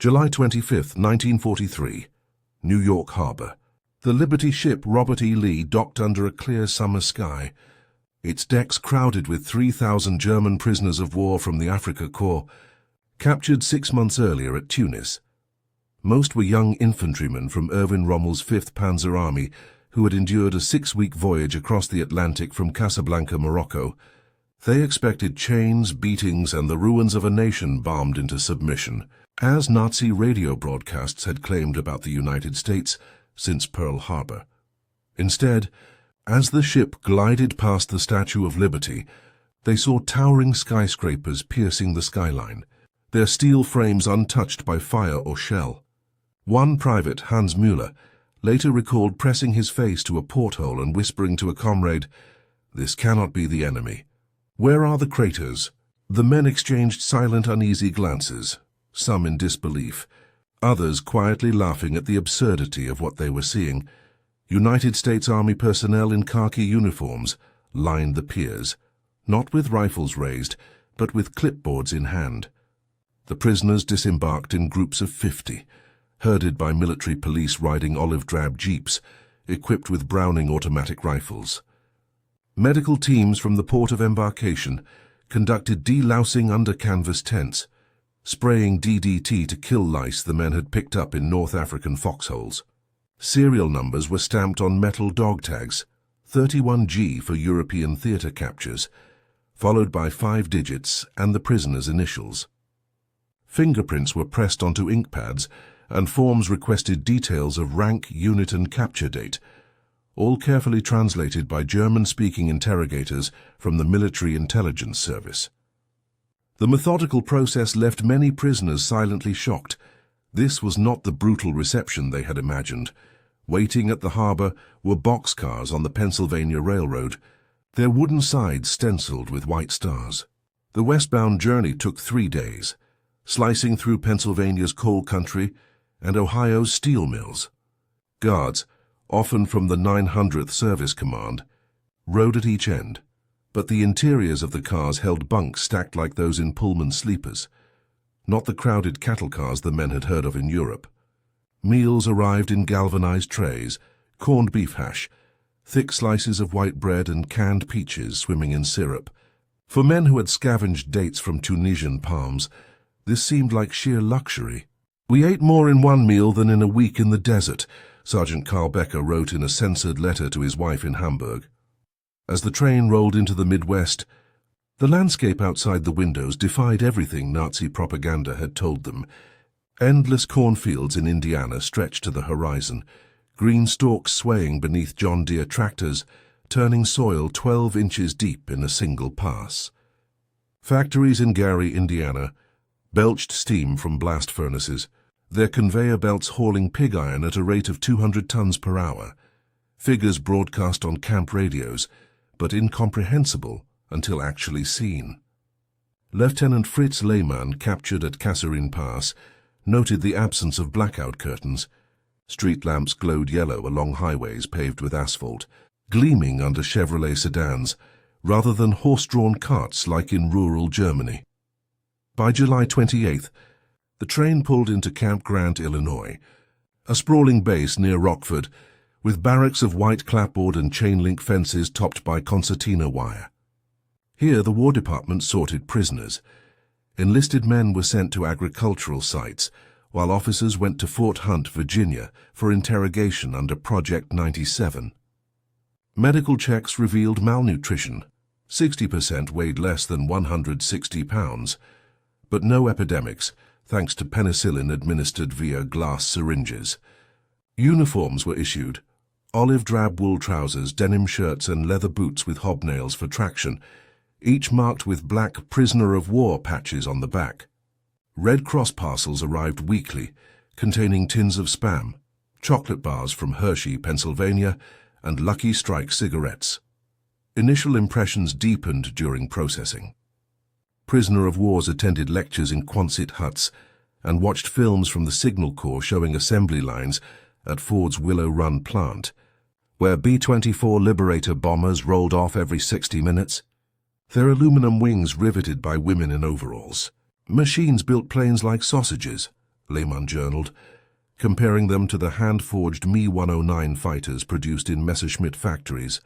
July 25, 1943, New York Harbor. The Liberty ship Robert E. Lee docked under a clear summer sky, its decks crowded with 3,000 German prisoners of war from the Afrika Korps, captured 6 months earlier at Tunis. Most were young infantrymen from Erwin Rommel's 5th Panzer Army who had endured a 6-week voyage across the Atlantic from Casablanca, Morocco. They expected chains, beatings, and the ruins of a nation bombed into submission, as Nazi radio broadcasts had claimed about the United States since Pearl Harbor. Instead, as the ship glided past the Statue of Liberty, they saw towering skyscrapers piercing the skyline, their steel frames untouched by fire or shell. One private, Hans Müller, later recalled pressing his face to a porthole and whispering to a comrade, "This cannot be the enemy. Where are the craters?" The men exchanged silent, uneasy glances, some in disbelief, others quietly laughing at the absurdity of what they were seeing. United States Army personnel in khaki uniforms lined the piers, not with rifles raised, but with clipboards in hand. The prisoners disembarked in groups of 50, herded by military police riding olive-drab jeeps, equipped with Browning automatic rifles. Medical teams from the port of embarkation conducted delousing under canvas tents, spraying DDT to kill lice the men had picked up in North African foxholes. Serial numbers were stamped on metal dog tags, 31G for European theatre captures, followed by 5 digits and the prisoner's initials. Fingerprints were pressed onto ink pads, and forms requested details of rank, unit, and capture date, all carefully translated by German-speaking interrogators from the Military Intelligence Service. The methodical process left many prisoners silently shocked. This was not the brutal reception they had imagined. Waiting at the harbor were boxcars on the Pennsylvania Railroad, their wooden sides stenciled with white stars. The westbound journey took 3 days, slicing through Pennsylvania's coal country and Ohio's steel mills. Guards, often from the 900th Service Command, rode at each end, but the interiors of the cars held bunks stacked like those in Pullman sleepers, not the crowded cattle cars the men had heard of in Europe. Meals arrived in galvanized trays, corned beef hash, thick slices of white bread and canned peaches swimming in syrup. For men who had scavenged dates from Tunisian palms, this seemed like sheer luxury. "We ate more in one meal than in a week in the desert," Sergeant Carl Becker wrote in a censored letter to his wife in Hamburg. As the train rolled into the Midwest, the landscape outside the windows defied everything Nazi propaganda had told them. Endless cornfields in Indiana stretched to the horizon, green stalks swaying beneath John Deere tractors, turning soil 12 inches deep in a single pass. Factories in Gary, Indiana, belched steam from blast furnaces, their conveyor belts hauling pig iron at a rate of 200 tons per hour. Figures broadcast on camp radios, but incomprehensible until actually seen. Lieutenant Fritz Lehmann, captured at Kasserine Pass, noted the absence of blackout curtains. Street lamps glowed yellow along highways paved with asphalt, gleaming under Chevrolet sedans, rather than horse-drawn carts like in rural Germany. By July 28th, the train pulled into Camp Grant, Illinois, a sprawling base near Rockford, with barracks of white clapboard and chain-link fences topped by concertina wire. Here the War Department sorted prisoners. Enlisted men were sent to agricultural sites, while officers went to Fort Hunt, Virginia, for interrogation under Project 97. Medical checks revealed malnutrition. 60% weighed less than 160 pounds, but no epidemics, thanks to penicillin administered via glass syringes. Uniforms were issued: olive-drab wool trousers, denim shirts, and leather boots with hobnails for traction, each marked with black prisoner of war patches on the back. Red Cross parcels arrived weekly, containing tins of Spam, chocolate bars from Hershey, Pennsylvania, and Lucky Strike cigarettes. Initial impressions deepened during processing. Prisoner of wars attended lectures in Quonset huts and watched films from the Signal Corps showing assembly lines at Ford's Willow Run plant, where B-24 Liberator bombers rolled off every 60 minutes, their aluminum wings riveted by women in overalls. Machines built planes like sausages, Lehman journaled, comparing them to the hand-forged Me-109 fighters produced in Messerschmitt factories.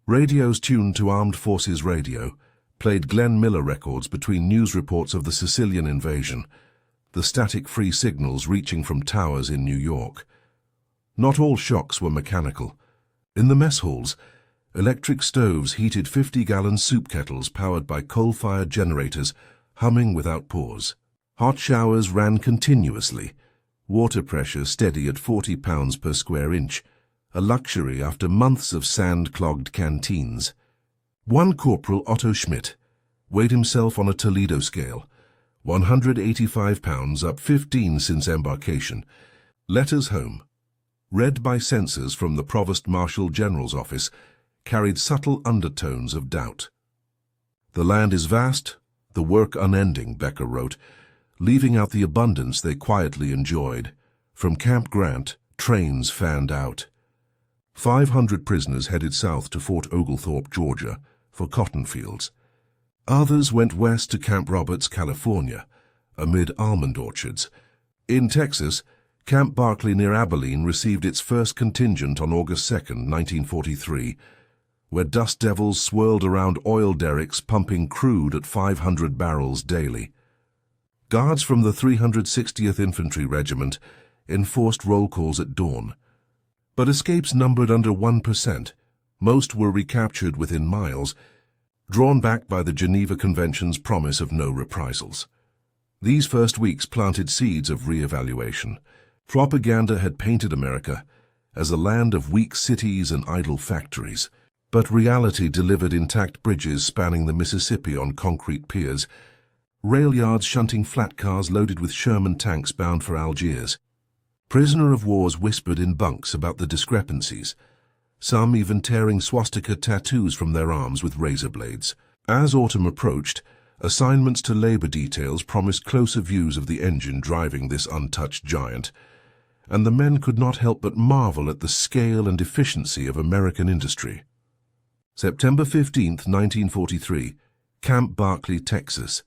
Radios tuned to Armed Forces Radio played Glenn Miller records between news reports of the Sicilian invasion, the static-free signals reaching from towers in New York. Not all shocks were mechanical. In the mess halls, electric stoves heated 50-gallon soup kettles powered by coal-fired generators, humming without pause. Hot showers ran continuously, water pressure steady at 40 pounds per square inch, a luxury after months of sand-clogged canteens. One Corporal Otto Schmidt weighed himself on a Toledo scale, 185 pounds, up 15 since embarkation. Letters home, read by censors from the Provost Marshal General's office, carried subtle undertones of doubt. "The land is vast, the work unending," Becker wrote, leaving out the abundance they quietly enjoyed. From Camp Grant, trains fanned out. 500 prisoners headed south to Fort Oglethorpe, Georgia, for cotton fields. Others went west to Camp Roberts, California, amid almond orchards. In Texas, Camp Barkley near Abilene received its first contingent on August 2, 1943, where dust devils swirled around oil derricks pumping crude at 500 barrels daily. Guards from the 360th Infantry Regiment enforced roll calls at dawn. But escapes numbered under 1%. Most were recaptured within miles, drawn back by the Geneva Convention's promise of no reprisals. These first weeks planted seeds of re-evaluation. Propaganda had painted America as a land of weak cities and idle factories, but reality delivered intact bridges spanning the Mississippi on concrete piers, rail yards shunting flat cars loaded with Sherman tanks bound for Algiers. Prisoner of wars whispered in bunks about the discrepancies, some even tearing swastika tattoos from their arms with razor blades. As autumn approached, assignments to labor details promised closer views of the engine driving this untouched giant, and the men could not help but marvel at the scale and efficiency of American industry. September 15, 1943, Camp Barkley, Texas.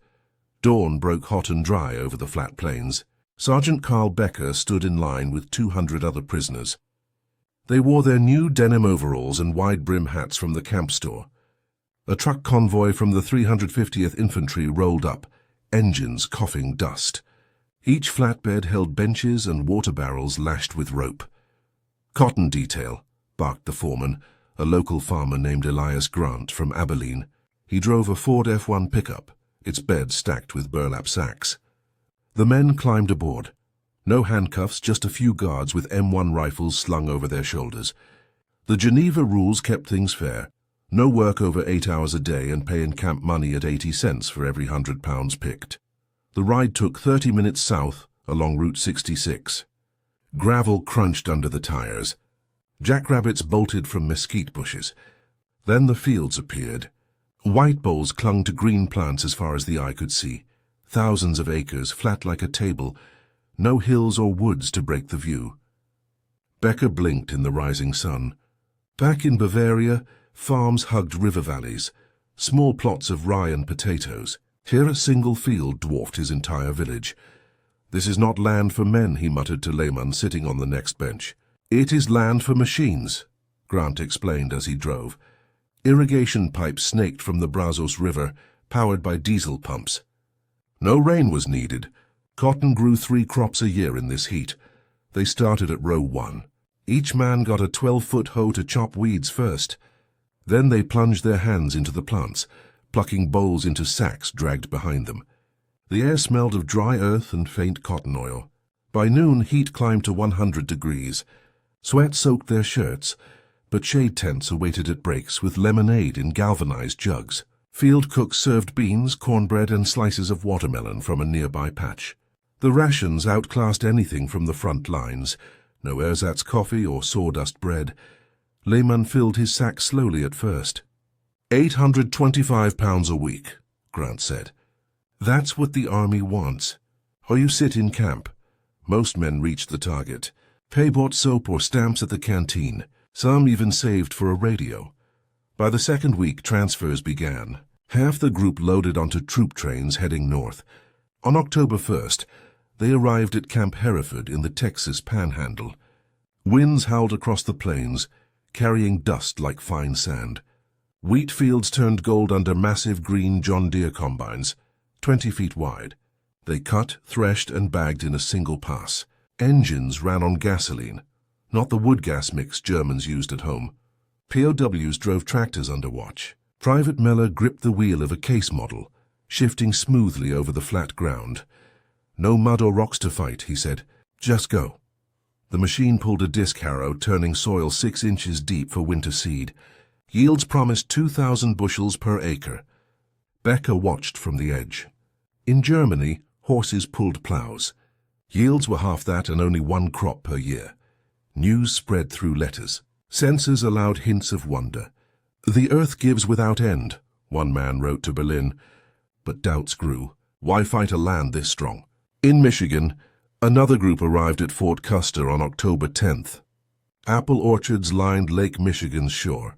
Dawn broke hot and dry over the flat plains. Sergeant Carl Becker stood in line with 200 other prisoners. They wore their new denim overalls and wide-brim hats from the camp store. A truck convoy from the 350th Infantry rolled up, engines coughing dust. Each flatbed held benches and water barrels lashed with rope. "Cotton detail," barked the foreman, a local farmer named Elias Grant from Abilene. He drove a Ford F1 pickup, its bed stacked with burlap sacks. The men climbed aboard. No handcuffs, just a few guards with M1 rifles slung over their shoulders. The Geneva rules kept things fair. No work over 8 hours a day and pay in camp money at 80 cents for every 100 pounds picked. The ride took 30 minutes south along Route 66. Gravel crunched under the tires. Jackrabbits bolted from mesquite bushes. Then the fields appeared. White bowls clung to green plants as far as the eye could see. Thousands of acres, flat like a table. No hills or woods to break the view. Becker blinked in the rising sun. Back in Bavaria, farms hugged river valleys, small plots of rye and potatoes. Here a single field dwarfed his entire village. "This is not land for men," he muttered to Lehman sitting on the next bench. "It is land for machines," Grant explained as he drove. Irrigation pipes snaked from the Brazos River, powered by diesel pumps. No rain was needed. Cotton grew 3 crops a year in this heat. They started at row 1. Each man got a 12-foot hoe to chop weeds first. Then they plunged their hands into the plants, plucking bowls into sacks dragged behind them. The air smelled of dry earth and faint cotton oil. By noon, heat climbed to 100 degrees. Sweat soaked their shirts, but shade tents awaited at breaks with lemonade in galvanized jugs. Field cooks served beans, cornbread, and slices of watermelon from a nearby patch. The rations outclassed anything from the front lines. No ersatz coffee or sawdust bread. Lehman filled his sack slowly at first. 825 pounds a week, Grant said. That's what the army wants. Or you sit in camp. Most men reached the target. Pay bought soap or stamps at the canteen. Some even saved for a radio. By the second week, transfers began. Half the group loaded onto troop trains heading north. On October 1st, They arrived at Camp Hereford in the Texas Panhandle. Winds howled across the plains, carrying dust like fine sand. Wheat fields turned gold under massive green John Deere combines, 20 feet wide. They cut, threshed, and bagged in a single pass. Engines ran on gasoline, not the wood gas mix Germans used at home. POWs drove tractors under watch. Private Meller gripped the wheel of a case model, shifting smoothly over the flat ground. "No mud or rocks to fight," he said. "Just go." The machine pulled a disc harrow, turning soil 6 inches deep for winter seed. Yields promised 2,000 bushels per acre. Becker watched from the edge. In Germany, horses pulled plows. Yields were half that and only 1 crop per year. News spread through letters. Sensors allowed hints of wonder. "The earth gives without end," one man wrote to Berlin. But doubts grew. Why fight a land this strong? In Michigan, another group arrived at Fort Custer on October 10th. Apple orchards lined Lake Michigan's shore.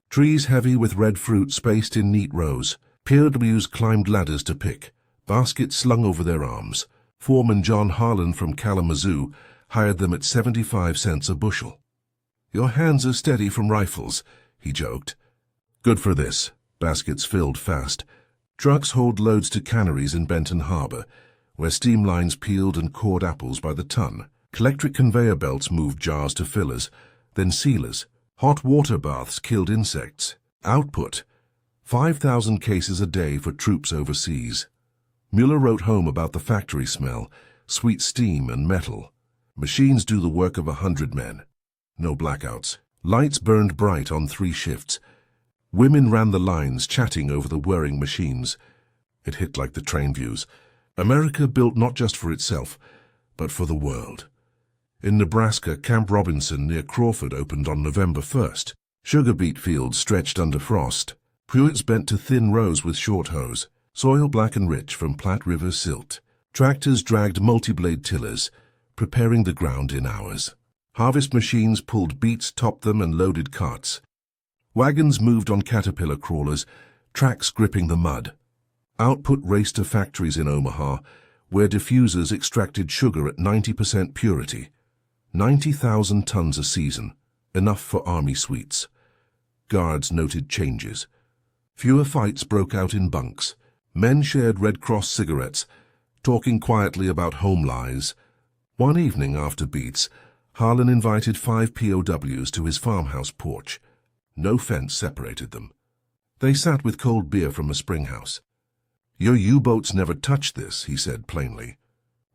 Trees heavy with red fruit spaced in neat rows. POWs climbed ladders to pick, baskets slung over their arms. Foreman John Harlan from Kalamazoo hired them at 75 cents a bushel. "Your hands are steady from rifles," he joked. "Good for this." Baskets filled fast. Trucks hauled loads to canneries in Benton Harbor, where steam lines peeled and cored apples by the ton. Electric conveyor belts moved jars to fillers, then sealers. Hot water baths killed insects. Output: 5,000 cases a day for troops overseas. Mueller wrote home about the factory smell, sweet steam and metal. Machines do the work of 100 men. No blackouts. Lights burned bright on 3 shifts. Women ran the lines, chatting over the whirring machines. It hit like the train views. America built not just for itself, but for the world. In Nebraska, Camp Robinson near Crawford opened on November 1st. Sugar beet fields stretched under frost. Pruitts bent to thin rows with short hoes. Soil black and rich from Platte River silt. Tractors dragged multi-blade tillers, preparing the ground in hours. Harvest machines pulled beets, topped them, and loaded carts. Wagons moved on caterpillar crawlers, tracks gripping the mud. Output raced to factories in Omaha, where diffusers extracted sugar at 90% purity. 90,000 tons a season, enough for army suites. Guards noted changes. Fewer fights broke out in bunks. Men shared Red Cross cigarettes, talking quietly about home lies. One evening after beats, Harlan invited 5 POWs to his farmhouse porch. No fence separated them. They sat with cold beer from a spring house. "Your U-boats never touched this," he said plainly.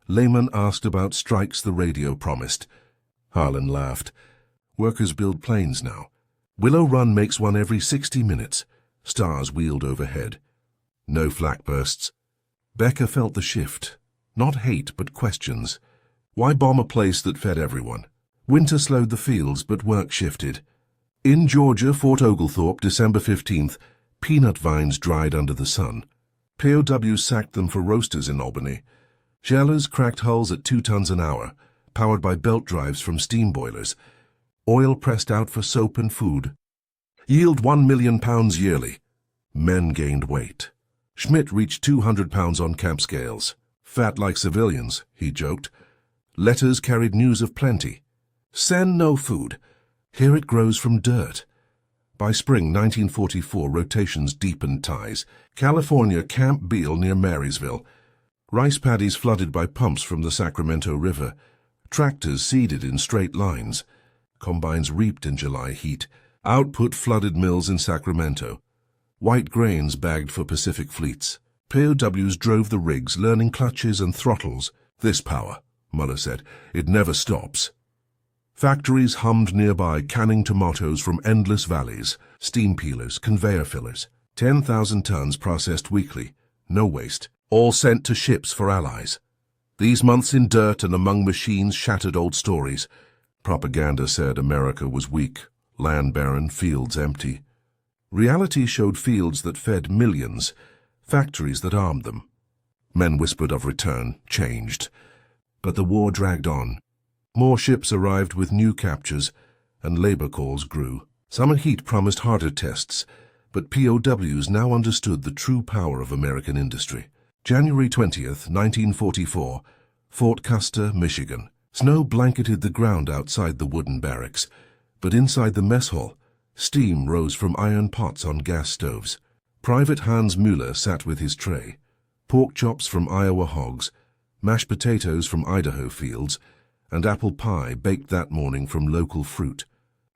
Lehman asked about strikes the radio promised. Harlan laughed. "Workers build planes now. Willow Run makes one every 60 minutes. Stars wheeled overhead. No flak bursts." Becker felt the shift. Not hate, but questions. Why bomb a place that fed everyone? Winter slowed the fields, but work shifted. In Georgia, Fort Oglethorpe, December 15th, peanut vines dried under the sun. POWs sacked them for roasters in Albany. Shellers cracked hulls at 2 tons an hour, powered by belt drives from steam boilers. Oil pressed out for soap and food. Yield 1 million pounds yearly. Men gained weight. Schmidt reached 200 pounds on camp scales. "Fat like civilians," he joked. Letters carried news of plenty. "Send no food. Here it grows from dirt." By spring 1944, rotations deepened ties. California, Camp Beale near Marysville. Rice paddies flooded by pumps from the Sacramento River. Tractors seeded in straight lines. Combines reaped in July heat. Output flooded mills in Sacramento. White grains bagged for Pacific fleets. POWs drove the rigs, learning clutches and throttles. "This power," Muller said, "it never stops." Factories hummed nearby, canning tomatoes from endless valleys. Steam peelers, conveyor fillers. 10,000 tons processed weekly. No waste. All sent to ships for allies. These months in dirt and among machines shattered old stories. Propaganda said America was weak, land barren, fields empty. Reality showed fields that fed millions, factories that armed them. Men whispered of return, changed. But the war dragged on. More ships arrived with new captures, and labor calls grew. Summer heat promised harder tests, but POWs now understood the true power of American industry. January 20th, 1944, Fort Custer, Michigan. Snow blanketed the ground outside the wooden barracks, but inside the mess hall, steam rose from iron pots on gas stoves. Private Hans Müller sat with his tray. Pork chops from Iowa hogs, mashed potatoes from Idaho fields, and apple pie baked that morning from local fruit.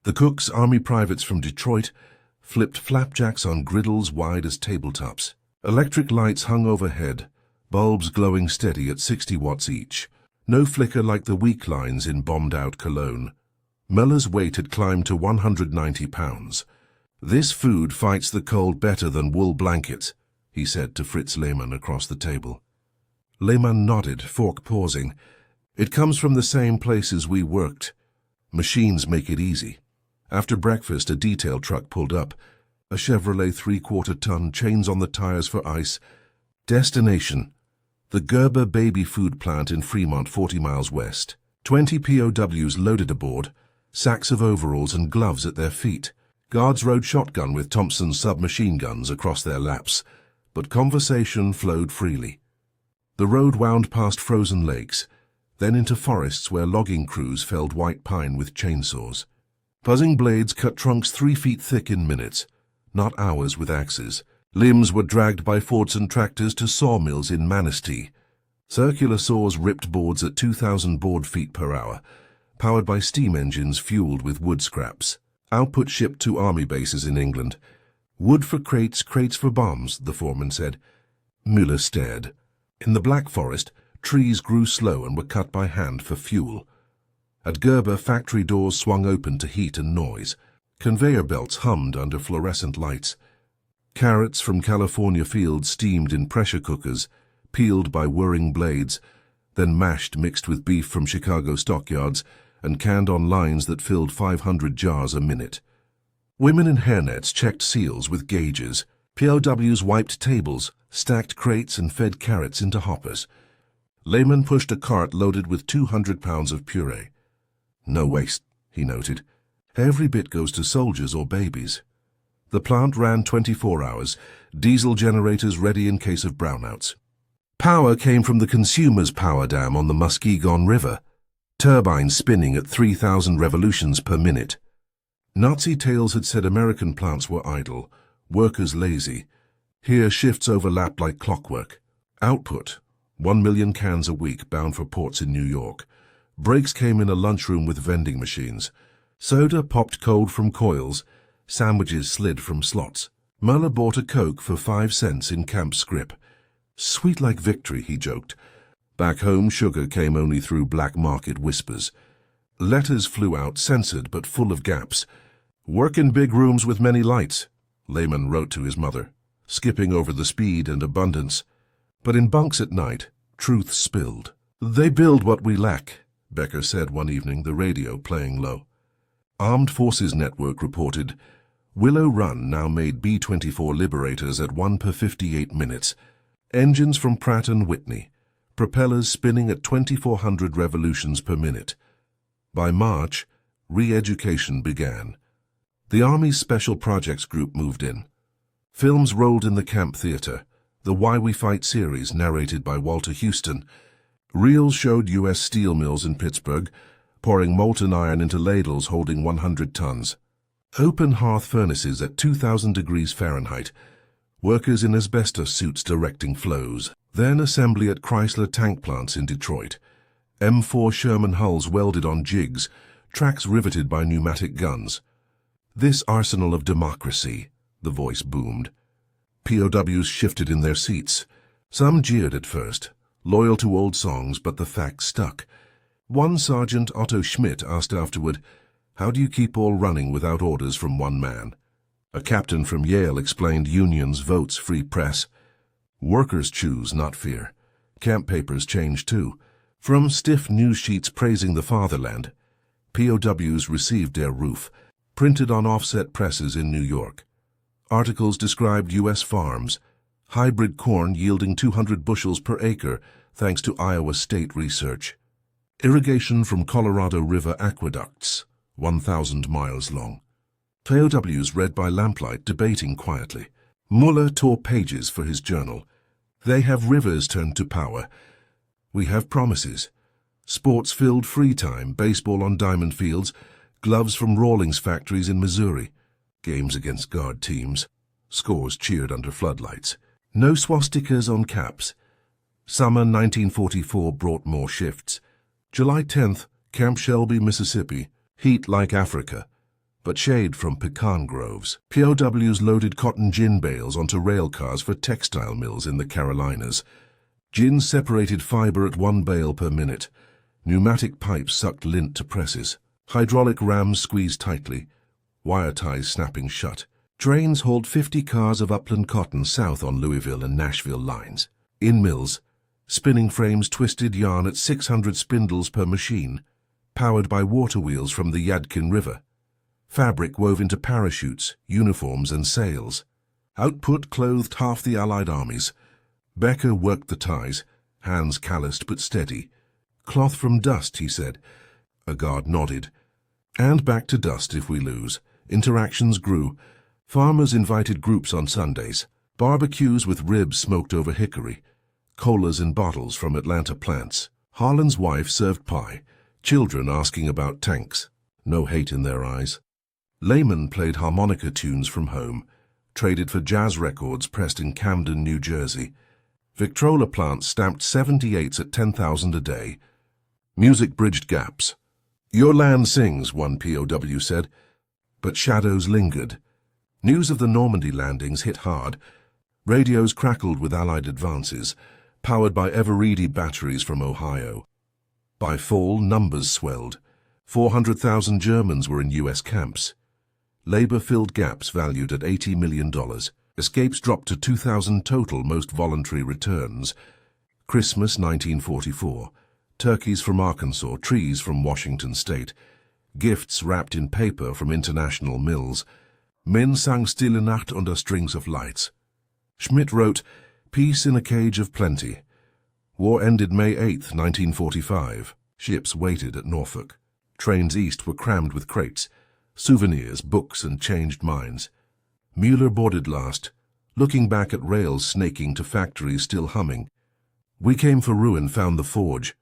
The cooks, army privates from Detroit, flipped flapjacks on griddles wide as tabletops. Electric lights hung overhead, bulbs glowing steady at 60 watts each. No flicker like the weak lines in bombed-out Cologne. Müller's weight had climbed to 190 pounds. "This food fights the cold better than wool blankets," he said to Fritz Lehmann across the table. Lehmann nodded, fork pausing. "It comes from the same places we worked. Machines make it easy." After breakfast, a detail truck pulled up. A Chevrolet 3/4-ton, chains on the tires for ice. Destination: the Gerber baby food plant in Fremont, 40 miles west. 20 POWs loaded aboard, sacks of overalls and gloves at their feet. Guards rode shotgun with Thompson submachine guns across their laps, but conversation flowed freely. The road wound past frozen lakes, then into forests where logging crews felled white pine with chainsaws. Buzzing blades cut trunks 3 feet thick in minutes, not hours with axes. Limbs were dragged by Fordson tractors to sawmills in Manistee. Circular saws ripped boards at 2,000 board feet per hour, powered by steam engines fueled with wood scraps. Output shipped to army bases in England. "Wood for crates, crates for bombs," the foreman said. Müller stared. In the Black Forest, trees grew slow and were cut by hand for fuel. At Gerber, factory doors swung open to heat and noise. Conveyor belts hummed under fluorescent lights. Carrots from California fields steamed in pressure cookers, peeled by whirring blades, then mashed mixed with beef from Chicago stockyards and canned on lines that filled 500 jars a minute. Women in hairnets checked seals with gauges. POWs wiped tables, stacked crates and fed carrots into hoppers. Lehmann pushed a cart loaded with 200 pounds of puree. "No waste," he noted. "Every bit goes to soldiers or babies." The plant ran 24 hours, diesel generators ready in case of brownouts. Power came from the consumer's power dam on the Muskegon River, turbines spinning at 3,000 revolutions per minute. Nazi tales had said American plants were idle, workers lazy. Here shifts overlapped like clockwork. Output: 1 million cans a week bound for ports in New York. Breaks came in a lunchroom with vending machines. Soda popped cold from coils. Sandwiches slid from slots. Müller bought a Coke for 5 cents in camp scrip. "Sweet like victory," he joked. Back home, sugar came only through black market whispers. Letters flew out, censored but full of gaps. "Work in big rooms with many lights," Lehmann wrote to his mother, skipping over the speed and abundance. But in bunks at night, truth spilled. "They build what we lack," Becker said one evening, the radio playing low. Armed Forces Network reported, Willow Run now made B-24 Liberators at 1 per 58 minutes. Engines from Pratt & Whitney. Propellers spinning at 2,400 revolutions per minute. By March, re-education began. The Army's Special Projects Group moved in. Films rolled in the camp theater. The Why We Fight series, narrated by Walter Houston. Reels showed U.S. steel mills in Pittsburgh, pouring molten iron into ladles holding 100 tons. Open hearth furnaces at 2,000 degrees Fahrenheit. Workers in asbestos suits directing flows. Then assembly at Chrysler tank plants in Detroit. M4 Sherman hulls welded on jigs, tracks riveted by pneumatic guns. "This arsenal of democracy," the voice boomed. POWs shifted in their seats. Some jeered at first, loyal to old songs, but the facts stuck. One Sergeant Otto Schmidt asked afterward, "How do you keep all running without orders from one man?" A captain from Yale explained unions, votes, free press. Workers choose, not fear. Camp papers change too. From stiff news sheets praising the fatherland, POWs received their roof, printed on offset presses in New York. Articles described U.S. farms, hybrid corn yielding 200 bushels per acre thanks to Iowa State research. Irrigation from Colorado River aqueducts, 1,000 miles long. POWs read by lamplight, debating quietly. Müller tore pages for his journal. "They have rivers turned to power. We have promises. Sports-filled free time, baseball on diamond fields, gloves from Rawlings factories in Missouri, games against guard teams, scores cheered under floodlights. No swastikas on caps. Summer 1944 brought more shifts. July 10th, Camp Shelby, Mississippi, heat like Africa, but shade from pecan groves. POWs loaded cotton gin bales onto rail cars for textile mills in the Carolinas. Gin separated fiber at 1 bale per minute. Pneumatic pipes sucked lint to presses. Hydraulic rams squeezed tightly, wire ties snapping shut. Trains hauled 50 cars of upland cotton south on Louisville and Nashville lines. In mills, spinning frames twisted yarn at 600 spindles per machine, powered by water wheels from the Yadkin River. Fabric wove into parachutes, uniforms, and sails. Output clothed half the Allied armies. Becker worked the ties, hands calloused but steady. Cloth from dust, he said. A guard nodded. And back to dust if we lose. Interactions grew. Farmers invited groups on Sundays. Barbecues with ribs smoked over hickory. Colas in bottles from Atlanta plants. Harlan's wife served pie. Children asking about tanks. No hate in their eyes. Laymen played harmonica tunes from home, traded for jazz records pressed in Camden, New Jersey. Victrola plants stamped 78s at 10,000 a day. Music bridged gaps. Your land sings, one POW said, but shadows lingered. News of the Normandy landings hit hard. Radios crackled with Allied advances, powered by ever-ready batteries from Ohio. By fall, numbers swelled. 400,000 Germans were in U.S. camps. Labor filled gaps valued at $80 million. Escapes dropped to 2,000 total, most voluntary returns. Christmas 1944. Turkeys from Arkansas, trees from Washington State. Gifts wrapped in paper from international mills. Men sang Stille Nacht under strings of lights. Schmidt wrote, Peace in a cage of plenty. War ended May 8, 1945. Ships waited at Norfolk. Trains east were crammed with crates, souvenirs, books, and changed minds. Mueller boarded last, looking back at rails snaking to factories still humming. We came for ruin, found the forge.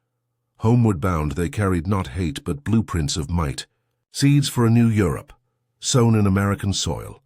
Homeward bound, they carried not hate but blueprints of might. Seeds for a new Europe, sown in American soil.